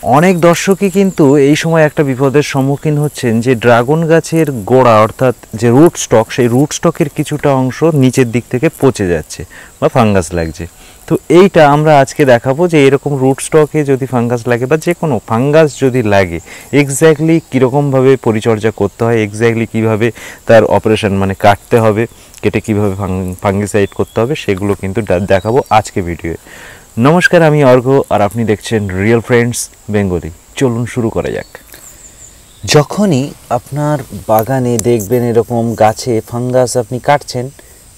অনেক দর্শকই কিন্তু এই সময় একটা বিপদের সম্মুখীন হচ্ছেন যে ড্রাগন গাছের গোড়া অর্থাৎ যে রুট স্টক, সেই রুট স্টকের কিছুটা অংশ নিচের দিক থেকে পচে যাচ্ছে বা ফাঙ্গাস লাগছে। তো এইটা আমরা আজকে দেখাবো যে এরকম রুট স্টকে যদি ফাঙ্গাস লাগে বা যে কোনো ফাঙ্গাস যদি লাগে এক্স্যাক্টলি কীরকমভাবে পরিচর্যা করতে হয়, এক্স্যাক্টলি কীভাবে তার অপারেশন মানে কাটতে হবে, কেটে কীভাবে ফাঙ্গিসাইড করতে হবে, সেগুলো কিন্তু দেখাবো আজকে ভিডিওয়ে। নমস্কার, আমি অর্ঘ্য আর আপনি দেখছেন রিয়েল ফ্রেন্ডস বেঙ্গলি। চলুন শুরু করা যাক। যখনই আপনার বাগানে দেখবেন এরকম গাছে ফাঙ্গাস আপনি কাটছেন,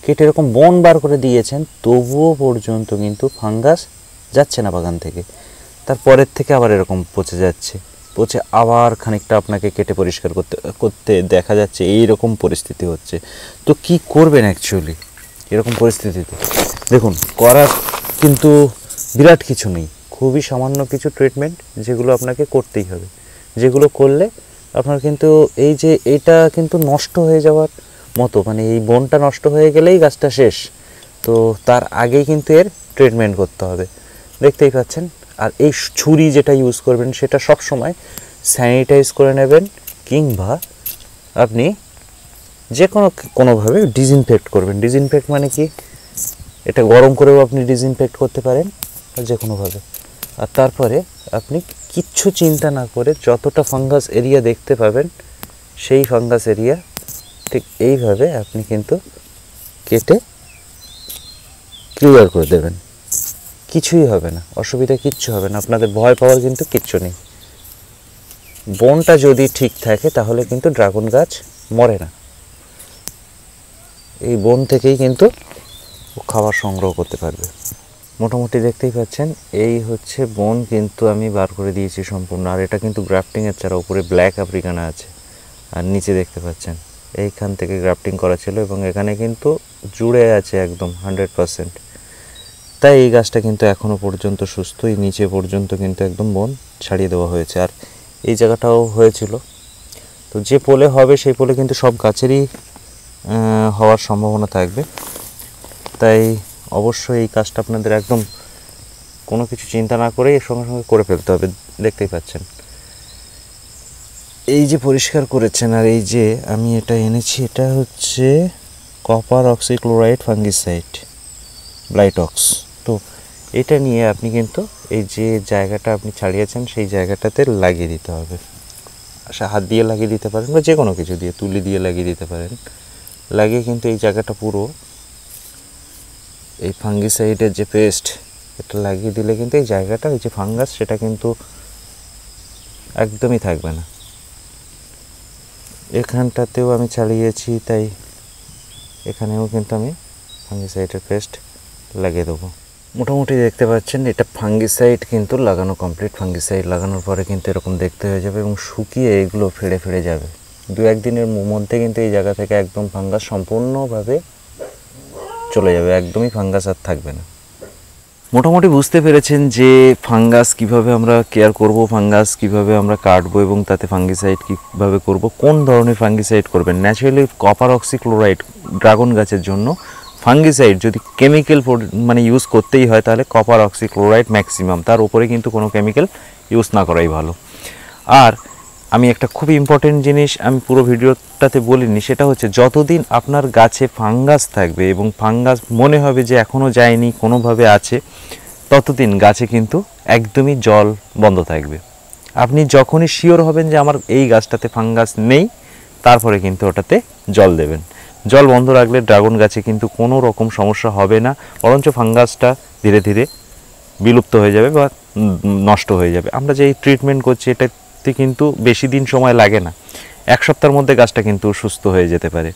কেটে এরকম বন বার করে দিয়েছেন, তবুও পর্যন্ত কিন্তু ফাঙ্গাস যাচ্ছে না বাগান থেকে, তারপরের থেকে আবার এরকম পচে যাচ্ছে, পচে আবার খানিকটা আপনাকে কেটে পরিষ্কার করতে দেখা যাচ্ছে, এইরকম পরিস্থিতি হচ্ছে। তো কি করবেন অ্যাকচুয়ালি এরকম পরিস্থিতিতে? দেখুন, করার কিন্তু বিরাট কিছু নেই, খুবই সামান্য কিছু ট্রিটমেন্ট যেগুলো আপনাকে করতেই হবে, যেগুলো করলে আপনার কিন্তু এই যে এইটা কিন্তু নষ্ট হয়ে যাওয়ার মতো, মানে এই বনটা নষ্ট হয়ে গেলেই গাছটা শেষ। তো তার আগেই কিন্তু এর ট্রিটমেন্ট করতে হবে, দেখতেই পাচ্ছেন। আর এই ছুরি যেটা ইউজ করবেন সেটা সব সময় স্যানিটাইজ করে নেবেন, কিংবা আপনি যে কোনোভাবে ডিসইনফেক্ট করবেন। ডিসইনফেক্ট মানে কি, এটা গরম করেও আপনি ডিসইনফেক্ট করতে পারেন যে কোনোভাবে। আর তারপরে আপনি কিচ্ছু চিন্তা না করে যতটা ফাঙ্গাস এরিয়া দেখতে পাবেন সেই ফাঙ্গাস এরিয়া ঠিক এইভাবে আপনি কিন্তু কেটে ক্লিয়ার করে দেবেন। কিছুই হবে না, অসুবিধা কিচ্ছু হবে না, আপনাদের ভয় পাওয়ার কিন্তু কিচ্ছু নেই। বনটা যদি ঠিক থাকে তাহলে কিন্তু ড্রাগন গাছ মরে না, এই বন থেকেই কিন্তু খাবার সংগ্রহ করতে পারবে। মোটামুটি দেখতেই পাচ্ছেন এই হচ্ছে বন, কিন্তু আমি বার করে দিয়েছি সম্পূর্ণ। আর এটা কিন্তু গ্রাফটিংয়ের চারা, উপরে ব্ল্যাক আফ্রিকানা আছে, আর নিচে দেখতে পাচ্ছেন এইখান থেকে গ্রাফটিং করা ছিল এবং এখানে কিন্তু জুড়ে আছে একদম 100%। তাই এই গাছটা কিন্তু এখনও পর্যন্ত সুস্থ, এই নিচে পর্যন্ত কিন্তু একদম বন ছাড়িয়ে দেওয়া হয়েছে। আর এই জায়গাটাও হয়েছিল, তো যে পোলে হবে সেই পোলে কিন্তু সব গাছেরই হওয়ার সম্ভাবনা থাকবে। তাই অবশ্যই এই কাজটা আপনাদের একদম কোনো কিছু চিন্তা না করে এর সঙ্গে সঙ্গে করে ফেলতে হবে। দেখতেই পাচ্ছেন এই যে পরিষ্কার করেছেন, আর এই যে আমি এটা এনেছি, এটা হচ্ছে কপার অক্সিক্লোরাইড ফাঙ্গিসাইড ব্লাইটক্স। তো এটা নিয়ে আপনি কিন্তু এই যে জায়গাটা আপনি ছাড়িয়েছেন সেই জায়গাটাতে লাগিয়ে দিতে হবে। হাত দিয়ে লাগিয়ে দিতে পারেন বা যে কোনো কিছু দিয়ে, তুলি দিয়ে লাগিয়ে দিতে পারেন। লাগিয়ে কিন্তু এই জায়গাটা পুরো এই ফাঙ্গিসাইডের যে পেস্ট এটা লাগিয়ে দিলে কিন্তু এই জায়গাটা, এই যে ফাঙ্গাস, সেটা কিন্তু একদমই থাকবে না। এখানটাতেও আমি চালিয়েছি, তাই এখানেও কিন্তু আমি ফাঙ্গিসাইডের পেস্ট লাগিয়ে দেবো। মোটামুটি দেখতে পাচ্ছেন এটা ফাঙ্গিসাইড কিন্তু লাগানো কমপ্লিট। ফাঙ্গিসাইড লাগানোর পরে কিন্তু এরকম দেখতে হয়ে যাবে এবং শুকিয়ে এগুলো ফেড়ে যাবে। 2-1 দিনের মধ্যে কিন্তু এই জায়গা থেকে একদম ফাঙ্গাস সম্পূর্ণভাবে চলে যাবে, একদমই ফাঙ্গাস আর থাকবে না। মোটামুটি বুঝতে পেরেছেন যে ফাঙ্গাস কিভাবে আমরা কেয়ার করব, ফাঙ্গাস কিভাবে আমরা কাটবো এবং তাতে ফাঙ্গিসাইড কীভাবে করব, কোন ধরনের ফাঙ্গিসাইড করবেন। ন্যাচারালি কপার অক্সিক্লোরাইড ড্রাগন গাছের জন্য ফাঙ্গিসাইড যদি কেমিক্যাল মানে ইউজ করতেই হয় তাহলে কপার অক্সিক্লোরাইড ম্যাক্সিমাম, তার উপরে কিন্তু কোনো কেমিক্যাল ইউজ না করাই ভালো। আর আমি একটা খুব ইম্পর্টেন্ট জিনিস আমি পুরো ভিডিওটাতে বলিনি, সেটা হচ্ছে যতদিন আপনার গাছে ফাঙ্গাস থাকবে এবং ফাঙ্গাস মনে হবে যে এখনও যায়নি, কোনোভাবে আছে, ততদিন গাছে কিন্তু একদমই জল বন্ধ থাকবে। আপনি যখনই শিওর হবেন যে আমার এই গাছটাতে ফাঙ্গাস নেই, তারপরে কিন্তু ওটাতে জল দেবেন। জল বন্ধ রাখলে ড্রাগন গাছে কিন্তু কোনো রকম সমস্যা হবে না, বরঞ্চ ফাঙ্গাসটা ধীরে ধীরে বিলুপ্ত হয়ে যাবে বা নষ্ট হয়ে যাবে। আমরা যে ট্রিটমেন্ট করছি এটাতে কিন্তু বেশি দিন সময় লাগে না, 1 সপ্তাহের মধ্যে গাছটা কিন্তু সুস্থ হয়ে যেতে পারে।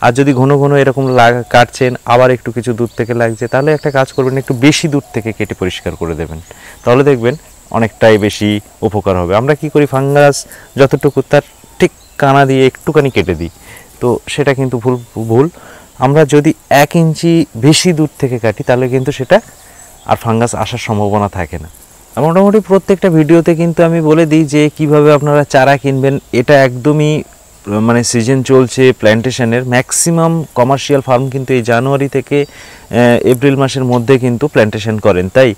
আর যদি ঘন ঘন এরকম কাটছেন, আবার একটু কিছু দূর থেকে লাগছে, তাহলে একটা কাজ করবেন, একটু বেশি দূর থেকে কেটে পরিষ্কার করে দেবেন, তাহলে দেখবেন অনেকটাই বেশি উপকার হবে। আমরা কি করি, ফাঙ্গাস যতটুকু তার ঠিক কানা দিয়ে একটুখানি কেটে দিই, তো সেটা কিন্তু ভুল। আমরা যদি 1 ইঞ্চি বেশি দূর থেকে কাটি তাহলে কিন্তু সেটা আর ফাঙ্গাস আসার সম্ভাবনা থাকে না। মোটামুটি প্রত্যেকটা ভিডিওতে কিন্তু আমি বলে দিই যে কিভাবে আপনারা চারা কিনবেন। এটা একদমই মানে সিজন চলছে প্ল্যান্টেশনের, ম্যাক্সিমাম কমার্শিয়াল ফার্ম কিন্তু এই জানুয়ারি থেকে এপ্রিল মাসের মধ্যে কিন্তু প্ল্যান্টেশন করেন। তাই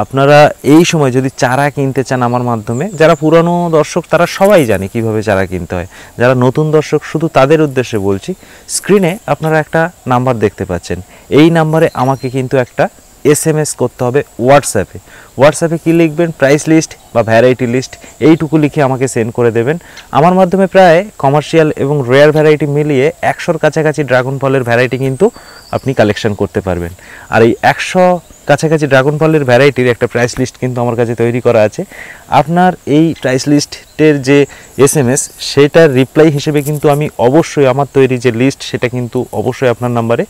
আপনারা এই সময় যদি চারা কিনতে চান আমার মাধ্যমে, যারা পুরানো দর্শক তারা সবাই জানে কিভাবে চারা কিনতে হয়, যারা নতুন দর্শক শুধু তাদের উদ্দেশ্যে বলছি, স্ক্রিনে আপনারা একটা নাম্বার দেখতে পাচ্ছেন, এই নাম্বারে আমাকে কিন্তু একটা SMS করতে হবে হোয়াটসঅ্যাপে কী লিখবেন, প্রাইস লিস্ট বা ভ্যারাইটি লিস্ট, এইটুকু লিখে আমাকে সেন্ড করে দেবেন। আমার মাধ্যমে প্রায় কমার্শিয়াল এবং রেয়ার ভ্যারাইটি মিলিয়ে 100-র কাছাকাছি ড্রাগন ফলের ভ্যারাইটি কিন্তু আপনি কালেকশন করতে পারবেন। আর এই 100 কাছাকাছি ড্রাগন ফলের ভ্যারাইটির একটা প্রাইস লিস্ট কিন্তু আমার কাছে তৈরি করা আছে। আপনার এই প্রাইস লিস্টের যে SMS সেটার রিপ্লাই হিসেবে কিন্তু আমি অবশ্যই আমার তৈরি যে লিস্ট সেটা কিন্তু অবশ্যই আপনার নাম্বারে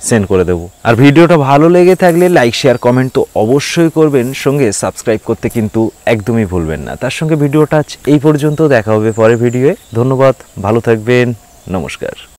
সেন্ড করে দেবো। আর ভিডিওটা ভালো লেগে থাকলে লাইক শেয়ার কমেন্ট তো অবশ্যই করবেন, সঙ্গে সাবস্ক্রাইব করতে কিন্তু একদমই ভুলবেন না। তার সঙ্গে ভিডিওটা এই পর্যন্ত, দেখা হবে পরের ভিডিওয়ে। ধন্যবাদ, ভালো থাকবেন, নমস্কার।